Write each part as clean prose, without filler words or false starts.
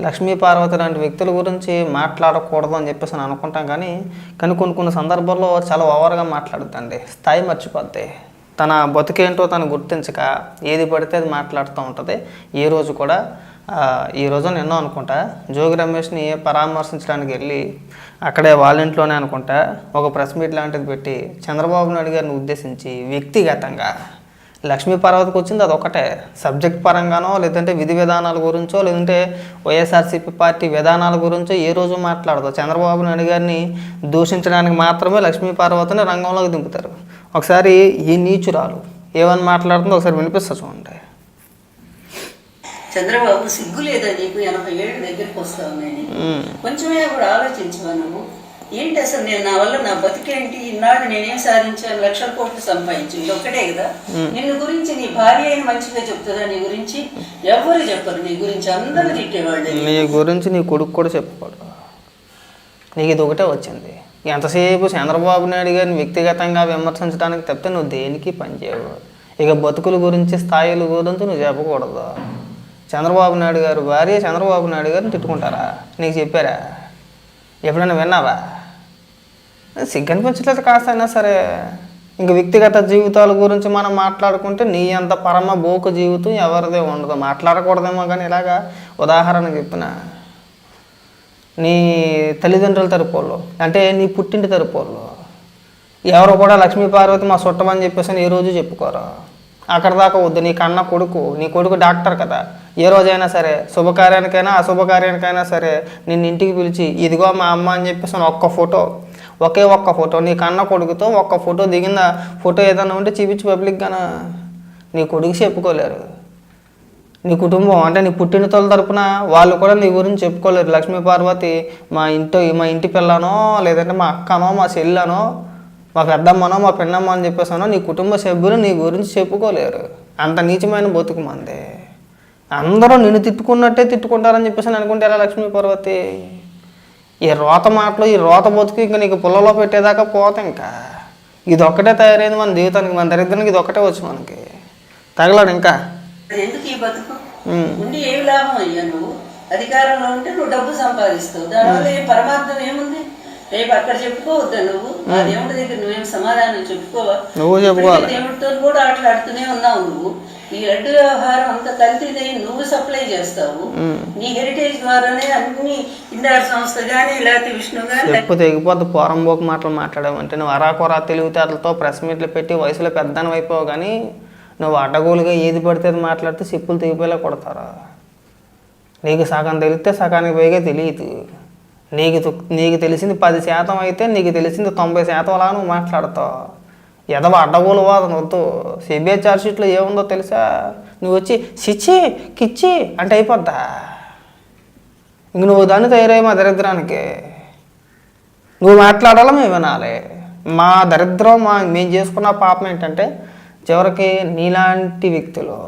లక్ష్మీ పార్వతి లాంటి వ్యక్తుల గురించి మాట్లాడకూడదు అని చెప్పేసి అని అనుకుంటాం, కానీ కొన్ని సందర్భాల్లో చాలా ఓవర్గా మాట్లాడుద్దండి. స్థాయి మర్చిపోద్ది. తన బతుకేంటో తను గుర్తించక ఏది పడితే అది మాట్లాడుతూ ఉంటుంది. ఈ రోజు నిన్నో అనుకుంటా జోగి రమేష్ని పరామర్శించడానికి వెళ్ళి అక్కడే వాళ్ళ ఇంట్లోనే అనుకుంటా ఒక ప్రెస్ మీట్ లాంటిది పెట్టి చంద్రబాబు నాయుడు గారిని ఉద్దేశించి వ్యక్తిగతంగా లక్ష్మీ పార్వతికి వచ్చింది అదొకటే, సబ్జెక్ట్ పరంగానో లేదంటే విధి విధానాల గురించో లేదంటే వైఎస్ఆర్సీపీ పార్టీ విధానాల గురించో ఏ రోజు మాట్లాడదు. చంద్రబాబు నాయుడు గారిని దూషించడానికి మాత్రమే లక్ష్మీ పార్వతిని రంగంలోకి దింపుతారు. ఒకసారి ఈ నీచురాలు ఏమని మాట్లాడుతుందో ఒకసారి వినిపిస్తా చూడండి. చంద్రబాబు సిగ్గు లేదా నీకు? 80 ఏళ్ళు దగ్గరికి వస్తా ఉన్నాయి, కొంచెమే కూడా ఆలోచించవా నువ్వు? ఏంటి అసలు నేను నా వల్ల నా బతికేంటి? ఇన్నాడు నేనేం సాధించాను? లక్షల కోట్లు సంపాదించు, ఇది ఒక్కటే కదా. నిన్ను గురించి నీ భార్య అయిన మంచిగా చెప్తుందా? నీ గురించి ఎవరు చెప్పరు. నీ గురించి అందరూ తిట్టేవాళ్ళు. నీ గురించి నీ కొడుకు కూడా చెప్పుకోడు. నీకు ఇది ఒకటే వచ్చింది. ఎంతసేపు చంద్రబాబు నాయుడు గారిని వ్యక్తిగతంగా విమర్శించడానికి తప్పితే నువ్వు దేనికి పనిచేయవు. ఇక బతుకుల గురించి స్థాయిల గురించి నువ్వు చెప్పకూడదు. చంద్రబాబు నాయుడు గారు భార్య చంద్రబాబు నాయుడు గారిని తిట్టుకుంటారా? నీకు చెప్పారా? ఎప్పుడైనా విన్నావా? సిగ్గనిపించలేదు కాస్తైనా సరే. ఇంక వ్యక్తిగత జీవితాల గురించి మనం మాట్లాడుకుంటే నీ అంత పరమ బోకు జీవితం ఎవరిదే ఉండదు. మాట్లాడకూడదేమో కానీ ఇలాగా ఉదాహరణ చెప్పిన నీ తల్లిదండ్రుల తరపుల్లో అంటే నీ పుట్టింటి తరపుల్లో ఎవరు కూడా లక్ష్మీ పార్వతి మా చుట్టమని చెప్పేసి ఏ రోజు చెప్పుకోరు. అక్కడ దాకా వద్దు. నీ కొడుకు డాక్టర్ కదా. ఏ రోజైనా సరే శుభకార్యానికైనా అశుభకార్యానికైనా సరే నిన్ను ఇంటికి పిలిచి ఇదిగో మా అమ్మ అని చెప్పేసి ఒకే ఒక్క ఫోటో నీ కన్న కొడుకుతో ఒక్క ఫోటో దిగిందా ఫోటో ఏదైనా ఉంటే చూపించి పబ్లిక్గానా నీ కొడుకు చెప్పుకోలేరు. నీ కుటుంబం అంటే నీ పుట్టినతోల తరపున వాళ్ళు కూడా నీ గురించి చెప్పుకోలేరు. లక్ష్మీ పార్వతి మా ఇంటి పిల్లనో లేదంటే మా అక్కనో మా చెల్లనో మా పెద్దమ్మనో మా పిన్నమ్మ అని చెప్పేసానో నీ కుటుంబ సభ్యులు నీ గురించి చెప్పుకోలేరు. అంత నీచమైన బతుకు మంది. అందరూ నిన్ను తిట్టుకున్నట్టే తిట్టుకుంటారని చెప్పేసి అనుకుంటారా లక్ష్మీ పార్వతి? ఈ రోత మాటలు ఈ రోత బతుకు ఇంకా నీకు పుల్లలో పెట్టేదాకా పోతే ఇంకా ఇది ఒక్కటే తయారైంది మన జీవితానికి. మన దరిద్రానికి ఇది ఒక్కటే వచ్చి మనకి తగలాడు. ఇంకా ఎందుకు ఈ బతుకు ఉండి ఏమి లాభం అయ్యా? నువ్వు అధికారంలో ఉంటే నువ్వు డబ్బు సంపాదిస్తావు, దానివల్ల ఏ పరమార్థం ఏముంది? రేపు అక్కడ చెప్పుకోవద్దా నువ్వు? ఆ దేవుడి దగ్గర నువ్వేం సమాధానం చెప్పుకోవా? దేవుడితో కూడా ఆటలాడుతూనే ఉన్నావు నువ్వు. నీ లడ్డు వ్యవహారం అంత కల్తీది నువ్వు సప్లై చేస్తావు. నీ హెరిటేజ్ ద్వారానే అన్ని ఇందార్ సంస్థ కానీ లేకపోతే విష్ణు కానీ తెగిపోద్దు. పోరంబోకు మాటలు మాట్లాడావంటే నువ్వు అరాకొరా తెలివితేటలతో ప్రెస్ మీట్లు పెట్టి వయసులో పెద్దను అయిపోవు, కానీ నువ్వు అడ్డగోలుగా ఏది పడితే అది మాట్లాడితే చెప్పులు తెగిపోయేలా కొడతారా? నీకు సగం తెలిస్తే సగానికి పైగా తెలియదు. నీకు తెలిసింది 10% అయితే నీకు తెలిసింది 90% అలా నువ్వు మాట్లాడతావు. ఎదవ అడ్డగోలు వాదన వద్దు. సిబిఐ ఛార్జ్షీట్లో ఏముందో తెలుసా? నువ్వు వచ్చి సిచ్చి కిచ్చి అంటే అయిపోద్దా? ఇంక నువ్వు దాన్ని తయారయ్యి మా దరిద్రానికి నువ్వు మాట్లాడాలా మేము వినాలి. మా దరిద్రం మేము చేసుకున్న పాపం ఏంటంటే చివరికి నీలాంటి వ్యక్తులు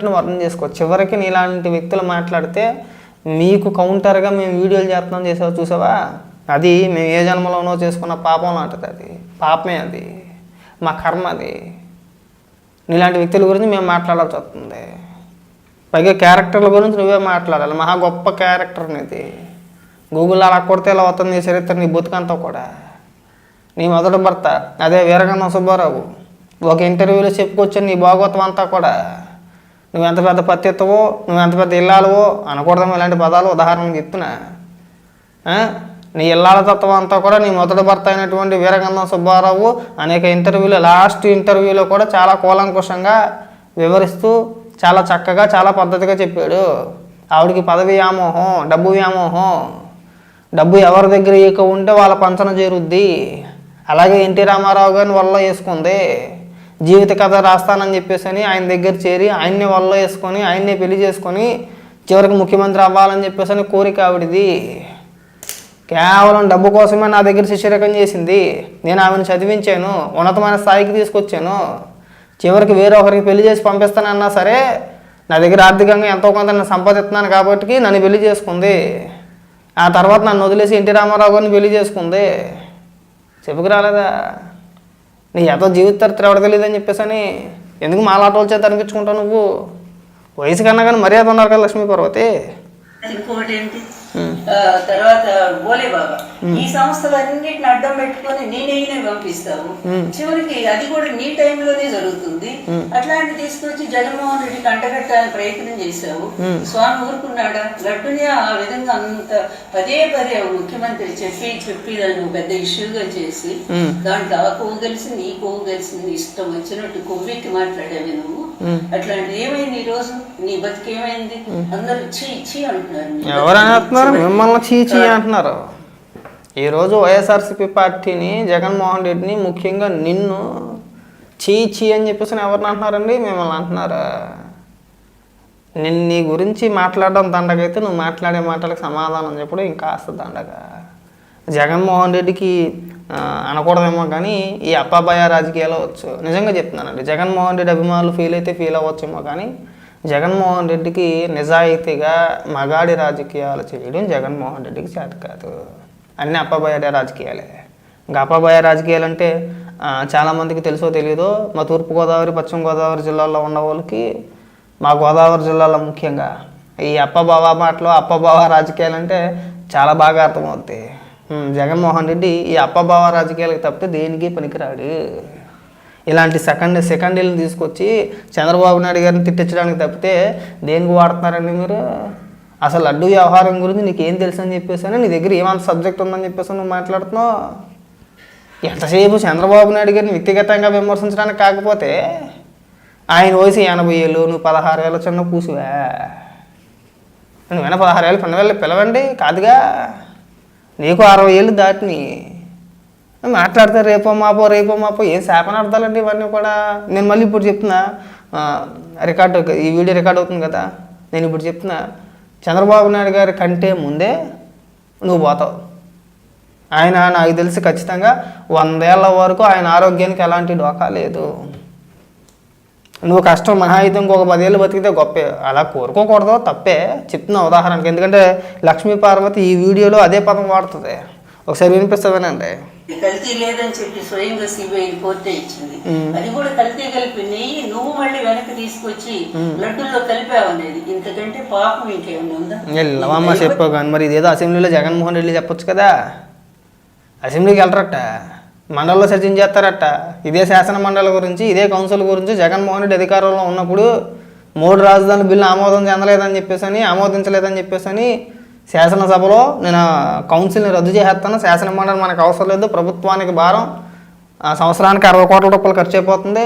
నువ్వు అర్థం చేసుకో. చివరికి నీలాంటి వ్యక్తులు మాట్లాడితే మీకు కౌంటర్గా మేము వీడియోలు చేసావు చూసావా? అది మేము ఏ జన్మలోనో చేసుకున్న పాపం లాంటిది. అది పాపమే, అది మా కర్మ. అది నీలాంటి వ్యక్తుల గురించి మేము మాట్లాడాల్సి వస్తుంది. పైగా క్యారెక్టర్ల గురించి నువ్వే మాట్లాడాలి. మహా గొప్ప క్యారెక్టర్ నీది. గూగుల్లో అలా కొడితే ఇలా అవుతుంది నీ చరిత్ర, నీ బతుకంతా కూడా. నీ మొదటి భర్త అదే వీరగంధం సుబ్బారావు ఒక ఇంటర్వ్యూలో చెప్పుకొచ్చాను నీ భాగవతం అంతా కూడా. నువ్వు ఎంత పెద్ద పత్తిత్వవో నువ్వు ఎంత పెద్ద ఇల్లాలవో అనకూడదేమో ఇలాంటి పదాలు ఉదాహరణకు చెప్తున్నా. నీ ఇల్లాల తత్వం అంతా కూడా నీ మొదటి భర్త అయినటువంటి వీరగంధం సుబ్బారావు అనేక ఇంటర్వ్యూలు లాస్ట్ ఇంటర్వ్యూలో కూడా చాలా కూలంకుషంగా వివరిస్తూ చాలా చక్కగా చాలా పద్ధతిగా చెప్పాడు. ఆవిడికి పదవి వ్యామోహం, డబ్బు వ్యామోహం, డబ్బు ఎవరి దగ్గర ఎక్కువ ఉంటే వాళ్ళ పంచన చేరుద్ది. అలాగే ఎన్టీ రామారావు గారిని వల్ల వేసుకుంది. జీవిత కథ రాస్తానని చెప్పేసి ఆయన దగ్గర చేరి ఆయన్ని వల్ల వేసుకొని ఆయన్నే పెళ్లి చేసుకొని చివరికి ముఖ్యమంత్రి అవ్వాలని చెప్పేసి కోరిక ఆవిడిది. కేవలం డబ్బు కోసమే నా దగ్గర శిష్యరకం చేసింది. నేను ఆమెను చదివించాను, ఉన్నతమైన స్థాయికి తీసుకొచ్చాను. చివరికి వేరొకరికి పెళ్లి చేసి పంపిస్తానన్నా సరే నా దగ్గర ఆర్థికంగా ఎంతో కొంత నేను సంపాదిస్తున్నాను కాబట్టి నన్ను పెళ్లి చేసుకుంది. ఆ తర్వాత నన్ను వదిలేసి ఎన్టీ రామారావు గారిని పెళ్లి చేసుకుంది. చెప్పుకు రాలేదా? నీ ఎంతో జీవిత చరిత్ర ఎవడ తెలియదని చెప్పేసి ఎందుకు మాలాటోళ్ళ చేత అనిపించుకుంటావు నువ్వు? వయసు కన్నా కానీ మర్యాద ఉన్నారు కదా లక్ష్మీ పార్వతి. ఇంకొకటి ఏంటి, తర్వాత బోలే బాబా ఈ సంస్థలన్నిటిని అడ్డం పెట్టుకొని నేనే పంపిస్తావు, చివరికి అది కూడా నీ టైంలోనే జరుగుతుంది. అట్లాంటి తీసుకొచ్చి జగన్మోహన్ రెడ్డికి అంటగట్టాలని ప్రయత్నం చేశావు. స్వామి ఊరుకున్నాడా? లడ్డుని ఆ విధంగా అంత పదే ముఖ్యమంత్రి చెప్పి దాన్ని పెద్ద ఇష్యూగా చేసి దాంట్లో ఆ కొవ్వు కలిసింది ఈ కొవ్వు కలిసింది ఇష్టం వచ్చినట్టు కొవ్వెక్కి మాట్లాడేవి నువ్వు. అట్లాంటి ఏమైంది ఈ రోజు? నీ బతికేమైంది? అందరూ ఇచ్చి అంటున్నారు. ఎవరైనా మిమ్మల్ని చీచి అంటున్నారు. ఈరోజు వైఎస్ఆర్సీపీ పార్టీని, జగన్మోహన్ రెడ్డిని, ముఖ్యంగా నిన్ను చీచి అని చెప్పేసి ఎవరిని అంటున్నారండి? మిమ్మల్ని అంటున్నారా? నీ గురించి మాట్లాడడం దండగైతే నువ్వు మాట్లాడే మాటలకు సమాధానం చెప్పడం ఇంకాస్త దండగ. జగన్మోహన్ రెడ్డికి అనకూడదేమో కానీ ఈ అప్పాబాయ రాజకీయాలు వచ్చు. నిజంగా చెప్తున్నానండి, జగన్మోహన్ రెడ్డి అభిమానులు ఫీల్ అవ్వచ్చేమో కానీ జగన్మోహన్ రెడ్డికి నిజాయితీగా మగాడి రాజకీయాలు చేయడం జగన్మోహన్ రెడ్డికి చేత కాదు. అన్నీ అప్పాబాయ రాజకీయాలే. ఇంకా అప్పాబాయ రాజకీయాలు అంటే చాలామందికి తెలుసో తెలియదో, మా తూర్పుగోదావరి పశ్చిమ గోదావరి జిల్లాల్లో ఉన్న వాళ్ళకి, మా గోదావరి జిల్లాలో ముఖ్యంగా ఈ అప్పబావ మాటలు అప్పబావ రాజకీయాలు అంటే చాలా బాగా అర్థమవుతాయి. జగన్మోహన్ రెడ్డి ఈ అప్పబావ రాజకీయాలకు తప్పితే దేనికి పనికిరాడు. ఇలాంటి సెకండీలను తీసుకొచ్చి చంద్రబాబు నాయుడు గారిని తిట్టించడానికి తప్పితే దేనికి వాడుతున్నారండి మీరు? అసలు లడ్డు వ్యవహారం గురించి నీకేం తెలుసు అని చెప్పేసి నీ దగ్గర ఏమంత సబ్జెక్ట్ ఉందని చెప్పేసి నువ్వు మాట్లాడుతున్నావు. ఎంతసేపు చంద్రబాబు నాయుడు గారిని వ్యక్తిగతంగా విమర్శించడానికి కాకపోతే ఆయన వయసు 80 ఏళ్ళు, నువ్వు 16 ఏళ్ళ చిన్న కూసువా? నువ్వైనా 16 ఏళ్ళు పిల్లవాళ్ళు పిలవండి కాదుగా, నీకు 60 ఏళ్ళు దాటిని మాట్లాడితే రేపో మాపో ఏం శాపన అర్థాలండి ఇవన్నీ కూడా. నేను మళ్ళీ ఇప్పుడు చెప్తున్నా, ఈ వీడియో రికార్డ్ అవుతుంది కదా, నేను ఇప్పుడు చెప్తున్నా, చంద్రబాబు నాయుడు గారి కంటే ముందే నువ్వు పోతావు. ఆయన నాకు తెలిసి ఖచ్చితంగా 100 ఏళ్ళ వరకు ఆయన ఆరోగ్యానికి ఎలాంటి డోకా లేదు. నువ్వు కష్టం మహాయుతం ఇంకొక 10 ఏళ్ళు బతికితే గొప్పే, అలా కోరుకోకూడదు, తప్పే చెప్తున్నా ఉదాహరణకి. ఎందుకంటే లక్ష్మీ పార్వతి ఈ వీడియోలో అదే పదం వాడుతుంది, ఒకసారి వినిపిస్తావేనండి. కల్తీ లేదని చెప్పి స్వయంగా సిబిఐ రిపోర్టే ఇచ్చింది. అది కూడా కల్తీ కలిపి నెయ్యి నువ్వు మళ్ళీ వెనక్కి తీసుకొచ్చి లడ్డుల్లో కలిపావనేది, ఇంతకంటే పాపం ఇంకేమన్నా ఉందా? చెప్పావు కానీ మరి ఇదేదో అసెంబ్లీలో జగన్మోహన్ రెడ్డి చెప్పొచ్చు కదా. అసెంబ్లీకి వెళ్ళరట, మండలిలో చర్చించేస్తారట. ఇదే శాసన మండలి గురించి, ఇదే కౌన్సిల్ గురించి జగన్మోహన్ రెడ్డి అధికారంలో ఉన్నప్పుడు 3 రాజధానుల బిల్లు ఆమోదించలేదని చెప్పేసి శాసనసభలో నేను కౌన్సిల్ని రద్దు చేసేస్తాను, శాసన మండలి మనకు అవసరం లేదు, ప్రభుత్వానికి భారం, సంవత్సరానికి 60 కోట్ల రూపాయలు ఖర్చు అయిపోతుంది,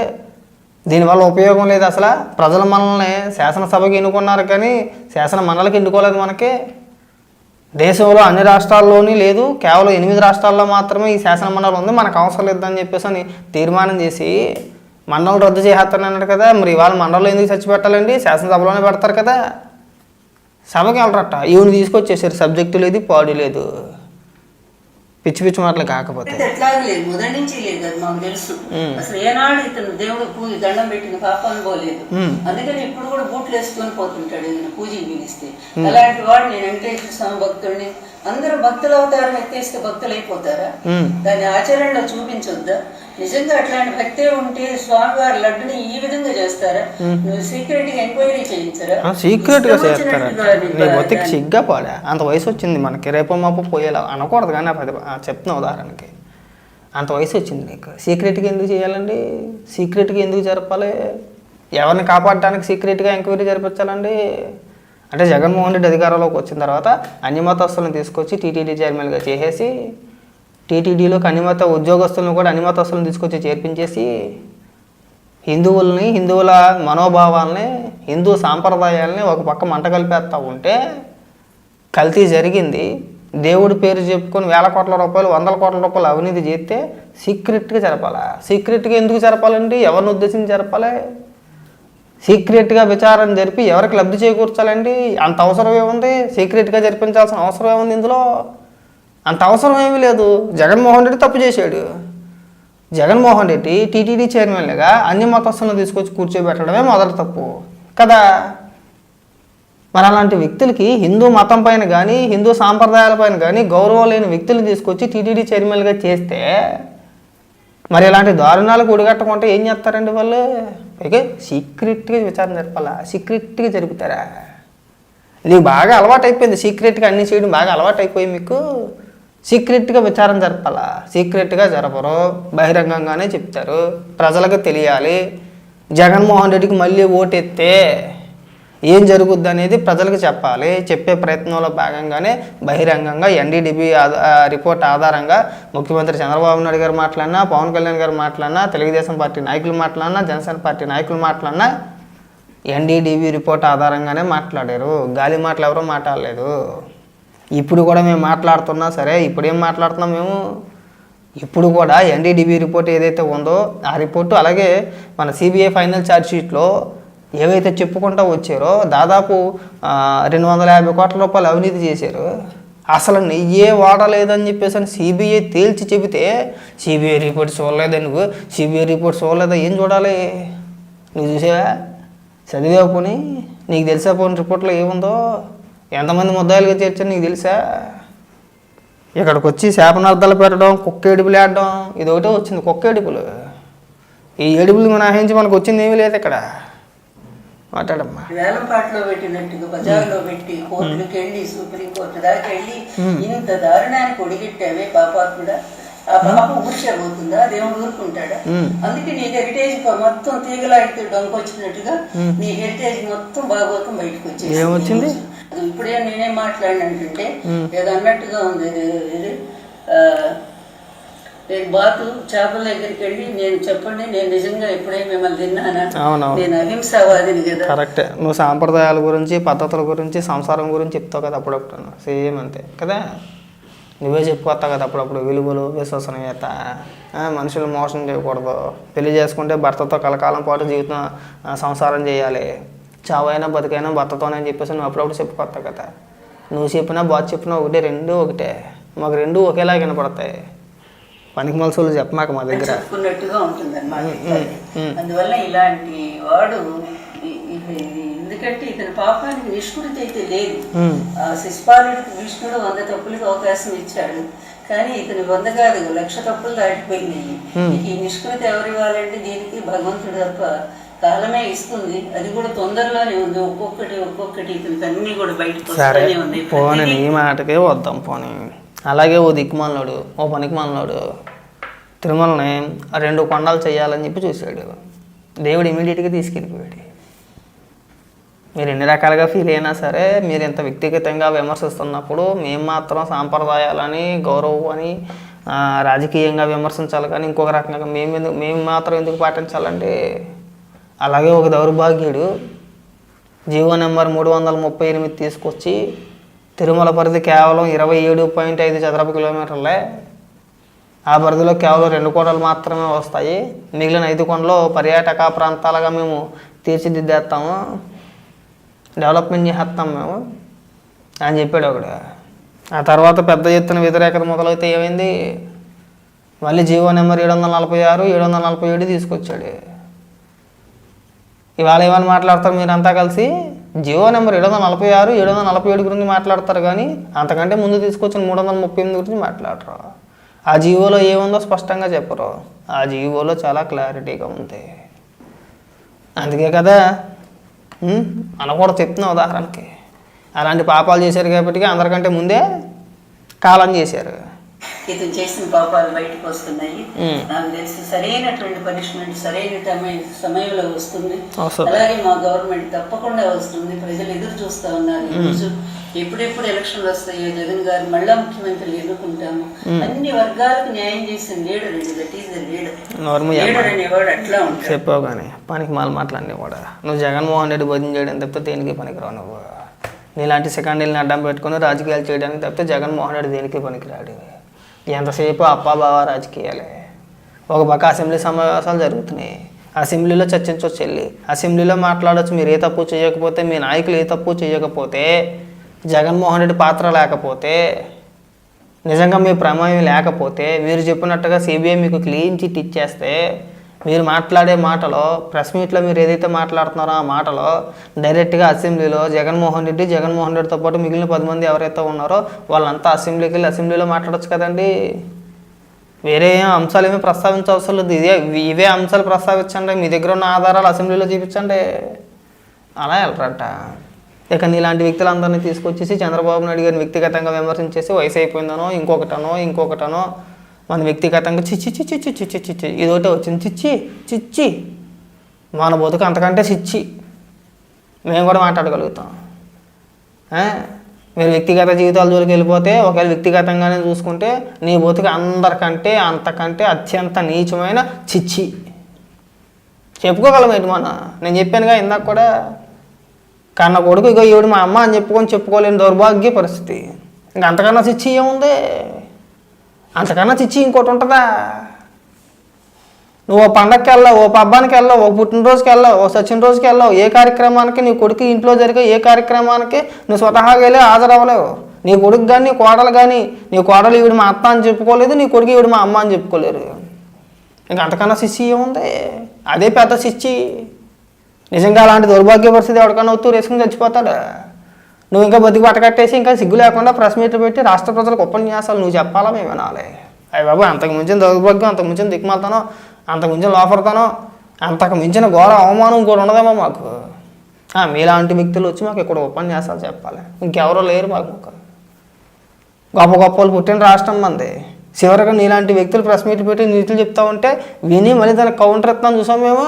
దీనివల్ల ఉపయోగం లేదు, అసలు ప్రజలు మనల్ని శాసనసభకి ఎన్నుకున్నారు కానీ శాసన మండలికి ఎన్నుకోలేదు. మనకి దేశంలో అన్ని రాష్ట్రాల్లోని లేదు, కేవలం 8 రాష్ట్రాల్లో మాత్రమే ఈ శాసన మండలి ఉంది, మనకు అవసరం లేదని చెప్పేసి తీర్మానం చేసి మండలం రద్దు చేసేస్తానన్నాడు కదా. మరి ఇవాళ మండలిలో ఎందుకు చచ్చిపెట్టాలండి? శాసనసభలోనే పెడతారు కదా. సభకి వెళ్ళరట, ఈవిని తీసుకొచ్చేసారు, సబ్జెక్టు లేదు, పాడు లేదు, పిచ్చి మాటలు. కాకపోతే ఎట్లాగలేదు, మొదటి నుంచి లేదు, అది మాకు తెలుసు. అసలు ఏనాడు ఇతను దేవుడు పూజ దండం పెట్టిన పాపాన్ని పోలేదు. అందుకని ఇప్పుడు కూడా బూట్లు వేసుకొని పోతుంటాడు ఏదైనా పూజకి పిలిస్తే. అలాంటి వాడు నేను వెంకటేశ్వర స్వామి భక్తుడిని, అందరూ భక్తులు అవుతారని ఎత్తేస్తే భక్తులు అయిపోతారా? దాన్ని ఆచరణలో చూపించొద్దా? నిజంగా అట్లాంటి భక్తే ఉంటే స్వామివారి లడ్డుని ఈ విధంగా చేస్తారా? నువ్వు సీక్రెట్ గా ఎంక్వైరీ చేయించరా? సీక్రెట్ గా చేస్తారా? నీ బతికి సిగ్గా పాడా, అంత వయసు వచ్చింది మనకి, రేపో మాపో పోయేలా అనకూడదు కానీ చెప్తున్నా ఉదాహరణకి. అంత వయసు వచ్చింది నీకు, సీక్రెట్గా ఎందుకు చేయాలండి? సీక్రెట్గా ఎందుకు జరపాలి? ఎవరిని కాపాడడానికి సీక్రెట్గా ఎంక్వైరీ జరిపించాలండి? అంటే జగన్మోహన్ రెడ్డి అధికారంలోకి వచ్చిన తర్వాత అన్ని మతస్థులను తీసుకొచ్చి టీటీడీ చైర్మన్గా చేసేసి, టీటీడీలోకి అన్నిమత ఉద్యోగస్తులను కూడా అన్నిమతస్తులను తీసుకొచ్చి చేర్పించేసి, హిందువుల మనోభావాల్ని, హిందూ సాంప్రదాయాల్ని ఒక పక్క మంట కలిపేస్తూ ఉంటే కల్తీ జరిగింది. దేవుడి పేరు చెప్పుకొని 1,000 కోట్ల రూపాయలు 100 కోట్ల రూపాయలు అవినీతి చేస్తే సీక్రెట్గా జరపాలా? సీక్రెట్గా ఎందుకు జరపాలండి? ఎవరిని ఉద్దేశించి జరపాలి? సీక్రెట్గా విచారణ జరిపి ఎవరికి లబ్ధి చేకూర్చాలండి? అంత అవసరం ఏముంది? సీక్రెట్గా జరిపించాల్సిన అవసరం ఏముంది ఇందులో? అంత అవసరం ఏమీ లేదు. జగన్మోహన్ రెడ్డి తప్పు చేశాడు. జగన్మోహన్ రెడ్డి టీటీడీ చైర్మన్గా అన్ని మతస్థులను తీసుకొచ్చి కూర్చోబెట్టడమే మొదటి తప్పు కదా. మరి అలాంటి వ్యక్తులకి హిందూ మతం పైన కానీ హిందూ సాంప్రదాయాలపైన కానీ గౌరవం లేని వ్యక్తులను తీసుకొచ్చి టీటీడీ చైర్మన్గా చేస్తే మరి ఇలాంటి దారుణాలకు ఒడిగట్టకుంటే ఏం చేస్తారండి వాళ్ళు? పైగా సీక్రెట్గా విచారణ జరపాలా? సీక్రెట్గా జరుపుతారా? నీకు బాగా అలవాటు అయిపోయింది సీక్రెట్గా అన్నీ చేయడం, బాగా అలవాటు అయిపోయి మీకు సీక్రెట్గా విచారణ జరపాలా? సీక్రెట్గా జరపరు, బహిరంగంగానే చెప్తారు, ప్రజలకు తెలియాలి. జగన్మోహన్ రెడ్డికి మళ్ళీ ఓటెత్తే ఏం జరుగుద్ది అనేది ప్రజలకు చెప్పాలి. చెప్పే ప్రయత్నంలో భాగంగానే బహిరంగంగా ఎన్డీడీబీ రిపోర్ట్ ఆధారంగా ముఖ్యమంత్రి చంద్రబాబు నాయుడు గారు మాట్లాడినా, పవన్ కళ్యాణ్ గారు మాట్లాడినా, తెలుగుదేశం పార్టీ నాయకులు మాట్లాడినా, జనసేన పార్టీ నాయకులు మాట్లాడినా ఎన్డీడీబీ రిపోర్ట్ ఆధారంగానే మాట్లాడారు. గాలి మాటలు ఎవరూ మాట్లాడలేదు. ఇప్పుడు కూడా మేము మాట్లాడుతున్నా సరే, ఇప్పుడు ఏం మాట్లాడుతున్నాం మేము? ఇప్పుడు కూడా ఎన్డీడీబీ రిపోర్ట్ ఏదైతే ఉందో ఆ రిపోర్టు, అలాగే మన సిబిఐ ఫైనల్ ఛార్జ్ షీట్లో ఏవైతే చెప్పుకుంటూ వచ్చారో దాదాపు 250 కోట్ల రూపాయలు అవినీతి చేశారు. అసలు నెయ్యే వాడలేదని చెప్పేసి అని సిబిఐ తేల్చి చెబితే సిబిఐ రిపోర్ట్ చూడలేదా? నువ్వు సిబిఐ రిపోర్ట్ చూడలేదా? ఏం చూడాలి? నువ్వు చూసావా? చదివా? పోనీ నీకు తెలుసా? పోనీ రిపోర్ట్లో ఏముందో, ఎంతమంది ముద్దాయిలుగా చేర్చారు నీకు తెలుసా? ఇక్కడికి వచ్చి శాపనార్థాలు పెట్టడం, కుక్క ఏడుపులు ఆడడం, ఇది ఒకటే వచ్చింది, కుక్క ఏడుపులు. ఈ ఏడుపులు మినహాయించి మనకు వచ్చింది ఏమీ లేదు ఇక్కడ. మాట్లాడమ్మా. వేలంపాట్లో పెట్టినట్టుగా బజార్లో పెట్టి కోర్టులకు వెళ్ళి సుప్రీంకోర్టు దాకా వెళ్ళి ఇంత దారుణానికి ఒడిగెట్టావే పాపాత్ముడా. ఆ పాప ఊర్చబోతుందా? దేవుడు ఊరుకుంటాడా? అందుకే నీ హెరిటేజ్ మొత్తం తీగలాడితే డొంకొచ్చినట్టుగా నీ హెరిటేజ్ మొత్తం భాగవతం బయటకు వచ్చేసింది. అది ఇప్పుడే నేనేం మాట్లాడినంటుంటే ఏదో అన్నట్టుగా ఉంది. నేను బాతు చేపల దగ్గరికి వెళ్ళి నేను చెప్పండి, నేను నిజంగా ఎప్పుడే మిమ్మల్ని తిన్నానా? నేను అహింసావాదిని కదా. కరెక్టే. నువ్వు సాంప్రదాయాల గురించి, పద్ధతుల గురించి, సంసారం గురించి చెప్తావు కదా అప్పుడప్పుడు. సేమ్ అంతే కదా, నువ్వే చెప్పుకొస్తావు కదా అప్పుడప్పుడు. విలువలు, విశ్వసనీయత, మనుషులు మోసం చేయకూడదు, పెళ్లి చేసుకుంటే భర్తతో కలకాలం పాటు జీవితం సంసారం చేయాలి, చావైనా బతికైనా భర్తతోనే అని చెప్పేసి నువ్వు అప్పుడప్పుడు చెప్పుకొస్తావు కదా. నువ్వు చెప్పినా బాగా చెప్పినా ఒకటే, రెండు ఒకటే. మాకు రెండు ఒకేలా వినపడతాయి. పనికి మనుషులు చెప్పమాక మా దగ్గర చెప్పుకున్నట్టుగా ఉంటుంది అన్నమాట. అందువల్ల ఇలాంటి వాడు, ఎందుకంటే ఇతని పాపానికి నిష్కృతి అయితే లేదు. ఆ శిశుపాలుడికి విష్ణుడు 100 తప్పులకు అవకాశం ఇచ్చాడు, కానీ ఇతని 100 కాదు 1,00,000 తప్పులు దాటిపోయినాయి. ఈ నిష్కృతి ఎవరు ఇవ్వాలంటే దీనికి భగవంతుడు తప్ప. కాలమే ఇస్తుంది, అది కూడా తొందరలోనే ఉంది. ఒక్కొక్కటి ఇతనికి అన్ని కూడా బయటకు వస్తూనే ఉన్నాయి. పోనీ నీ మాటకే వద్దాం. పోనీ అలాగే ఓ దిక్కుమాలనాడు, ఓ పనికిమాలనాడు తిరుమలని 2 కొండలు చేయాలని చెప్పి చూశాడు. దేవుడు ఇమీడియట్గా తీసుకెళ్ళిపోయాడు. మీరు ఎన్ని రకాలుగా ఫీల్ అయినా సరే, మీరు ఇంత వ్యక్తిగతంగా విమర్శిస్తున్నప్పుడు మేము మాత్రం సాంప్రదాయాలని, గౌరవం అని రాజకీయంగా విమర్శించాలి, కానీ ఇంకొక రకంగా మేము మాత్రం ఎందుకు పాటించాలండి? అలాగే ఒక దౌర్భాగ్యుడు జీవో నెంబర్ 338 తీసుకొచ్చి తిరుమల పరిధి కేవలం 27.5 చదరపు కిలోమీటర్లే. ఆ పరిధిలో కేవలం 2 కొండలు మాత్రమే వస్తాయి, మిగిలిన 5 కొండలు పర్యాటక ప్రాంతాలుగా మేము తీర్చిదిద్దేస్తాము, డెవలప్మెంట్ చేస్తాం మేము అని చెప్పాడు ఒకడు. ఆ తర్వాత పెద్ద ఎత్తున వ్యతిరేకత మొదలైతే ఏమైంది? మళ్ళీ జీవో నెంబర్ 746, 747 తీసుకొచ్చాడు. ఇవాళ ఏమని మాట్లాడతారు మీరంతా కలిసి? జియో నెంబర్ 746, 747 గురించి మాట్లాడతారు, కానీ అంతకంటే ముందు తీసుకొచ్చిన 338 గురించి మాట్లాడరు. ఆ జియోలో ఏముందో స్పష్టంగా చెప్పరు. ఆ జియోలో చాలా క్లారిటీగా ఉంది. అందుకే కదా మనం కూడా చెప్తున్నాం. ఉదాహరణకి అలాంటి పాపాలు చేశారు కాబట్టి అందరికంటే ముందే కాలం చేశారు. ఇతను చేసిన పాపాలు బయటకు వస్తున్నాయి. నాకు తెలిసి సరైనటువంటి పనిష్మెంట్ సరైన సమయంలో వస్తుంది. అలాగే మా గవర్నమెంట్ తప్పకుండా వస్తుంది. ప్రజలు ఎదురు చూస్తూ ఉన్నారు. ఈరోజు ఎప్పుడెప్పుడు ఎలక్షన్లు వస్తాయో, జగన్ గారు మళ్ళా ముఖ్యమంత్రిని ఎన్నుకుంటాము. అన్ని వర్గాలకు న్యాయం చేసిన లీడర్ అండి. That is the leader. Leader అనేవాడు అట్లా ఉంటాడు. చెప్పావు కానీ పనికి మాలు మాట్లాడినే కూడా. నువ్వు జగన్మోహన్ రెడ్డి భజన చేయడం తప్పితే దేనికి పనికిరావు. నువ్వు నీలాంటి సెకండీలను అడ్డం పెట్టుకుని రాజకీయాలు చేయడానికి తప్పితే జగన్మోహన్ రెడ్డి దేనికి పనికిరాడు. ఎంతసేపు అప్పాబావ రాజకీయాలే. ఒక పక్క అసెంబ్లీ సమావేశాలు జరుగుతున్నాయి, అసెంబ్లీలో చర్చించవచ్చు, వెళ్ళి అసెంబ్లీలో మాట్లాడవచ్చు. మీరు ఏ తప్పు చేయకపోతే, మీ నాయకులు ఏ తప్పు చేయకపోతే, జగన్మోహన్ రెడ్డి పాత్ర లేకపోతే, నిజంగా మీ ప్రమేయం లేకపోతే, మీరు చెప్పినట్టుగా సిబిఐ మీకు క్లీన్ చిట్ ఇచ్చేస్తే, మీరు మాట్లాడే మాటలో, ప్రెస్ మీట్లో మీరు ఏదైతే మాట్లాడుతున్నారో ఆ మాటలో డైరెక్ట్గా అసెంబ్లీలో జగన్మోహన్ రెడ్డితో పాటు మిగిలిన 10 మంది ఎవరైతే ఉన్నారో వాళ్ళంతా అసెంబ్లీకి వెళ్ళి అసెంబ్లీలో మాట్లాడచ్చు కదండి. వేరే ఏం అంశాలు ఏమీ ప్రస్తావించవసరం లేదు. ఇవే అంశాలు ప్రస్తావించండి, మీ దగ్గర ఉన్న ఆధారాలు అసెంబ్లీలో చూపించండి, అలా వెళ్ళరట. ఇక నీలాంటి వ్యక్తులందరినీ తీసుకొచ్చేసి చంద్రబాబు నాయుడు గారిని వ్యక్తిగతంగా విమర్శించేసి వయసు అయిపోయిందనో ఇంకొకటనో మన వ్యక్తిగతంగా చిచ్చి చిచ్చి చిచ్చి చిచ్చి చిచ్చి ఇదొకటే వచ్చింది, చిచ్చి చిచ్చి మన బతుకు అంతకంటే చిచ్చి మేము కూడా మాట్లాడగలుగుతాం. మీరు వ్యక్తిగత జీవితాల జోలికి వెళ్ళిపోతే ఒకవేళ వ్యక్తిగతంగానే చూసుకుంటే నీ బతుకు అందరికంటే అంతకంటే అత్యంత నీచమైన చిచ్చి చెప్పుకోగలం. ఏంటి నేను చెప్పానుగా ఇందాక కూడా, కన్న కొడుకు ఇగో ఈవిడ మా అమ్మ అని చెప్పుకోలేని దౌర్భాగ్య పరిస్థితి. ఇంక అంతకన్నా చిచ్చి ఏముంది? అంతకన్నా చిచ్చి ఇంకోటి ఉంటుందా? నువ్వు ఓ పండగకి వెళ్ళావు, ఓ పబ్బానికి వెళ్ళావు, ఓ పుట్టినరోజుకి వెళ్ళావు, ఓ సచిన రోజుకి వెళ్ళావు, ఏ కార్యక్రమానికి నీ కొడుకు ఇంట్లో జరిగే ఏ కార్యక్రమానికి నువ్వు స్వతహాగా వెళ్ళి హాజరవ్వలేవు. నీ కొడుకు కానీ నీ కోడలు కానీ, నీ కోడలు ఈవిడ మా అత్త అని చెప్పుకోలేదు, నీ కొడుకు ఈవిడ మా అమ్మ అని చెప్పుకోలేరు. ఇంక అంతకన్నా శిష్చి ఏముంది? అదే పెద్ద శిష్చి. నిజంగా అలాంటి దౌర్భాగ్య పరిస్థితి ఎవరికన్నా వస్తూ రేసుకుని చచ్చిపోతాడు. నువ్వు ఇంకా బతికి పట్టకట్టేసి ఇంకా సిగ్గు లేకుండా ప్రెస్ మీట్లు పెట్టి రాష్ట్ర ప్రజలకు ఉపన్యాసాలు నువ్వు చెప్పాలా, మేము వినాలి? అయ్య బాబు, అంతకు మించిన దౌర్భాగ్యం, అంతకు మించిన దిక్కుమాలతానో, అంతకు మించిన లోపడతానో, అంతకు మించిన ఘోర అవమానం కూడా ఉండదేమో మాకు. మీలాంటి వ్యక్తులు వచ్చి మాకు ఇక్కడ ఉపన్యాసాలు చెప్పాలి, ఇంకెవరో లేరు మాకు. గొప్ప గొప్ప వాళ్ళు పుట్టిన రాష్ట్రం మంది. చివరిగా నీలాంటి వ్యక్తులు ప్రెస్ మీట్లు పెట్టి నీతులు చెప్తా ఉంటే విని మళ్ళీ దానికి కౌంటర్ ఇస్తాను చూసాం మేము.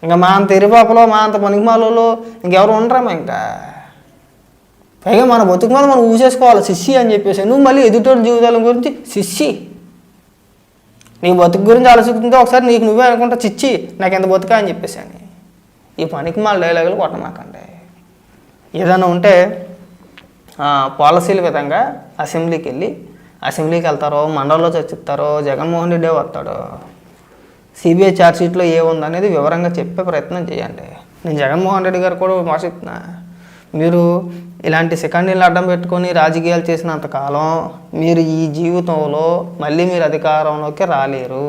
ఇంకా మా అంత ఎరిపాపలో, మా అంత పనికిమాలలో ఇంకెవరు ఉండరేమో. ఇంకా పైగా మన బతుకు మీద మనం ఊసేసుకోవాలి శిష్యి అని చెప్పేసి. నువ్వు మళ్ళీ ఎదుటోళ్ళ జీవితాల గురించి శిష్యి, నీ బతుకు గురించి ఆలోచిస్తుంటే ఒకసారి నీకు నువ్వే అనుకుంటా చిచ్చి నాకు ఎంత బతుకా అని చెప్పేసి అని. ఈ పనికి మా డైలాగులు కొట్టమాకండి. ఏదైనా ఉంటే పాలసీల విధంగా అసెంబ్లీకి వెళ్తారో, మండలిలో చర్చిస్తారో, జగన్మోహన్ రెడ్డి వస్తాడు, సిబిఐ ఛార్జ్షీట్లో ఏముందనేది వివరంగా చెప్పే ప్రయత్నం చేయండి. నేను జగన్మోహన్ రెడ్డి గారు కూడా మాట్లాడుతున్నా, మీరు ఇలాంటి సెకండీలు అడ్డం పెట్టుకొని రాజకీయాలు చేసినంతకాలం మీరు ఈ జీవితంలో మళ్ళీ మీరు అధికారంలోకి రాలేరు.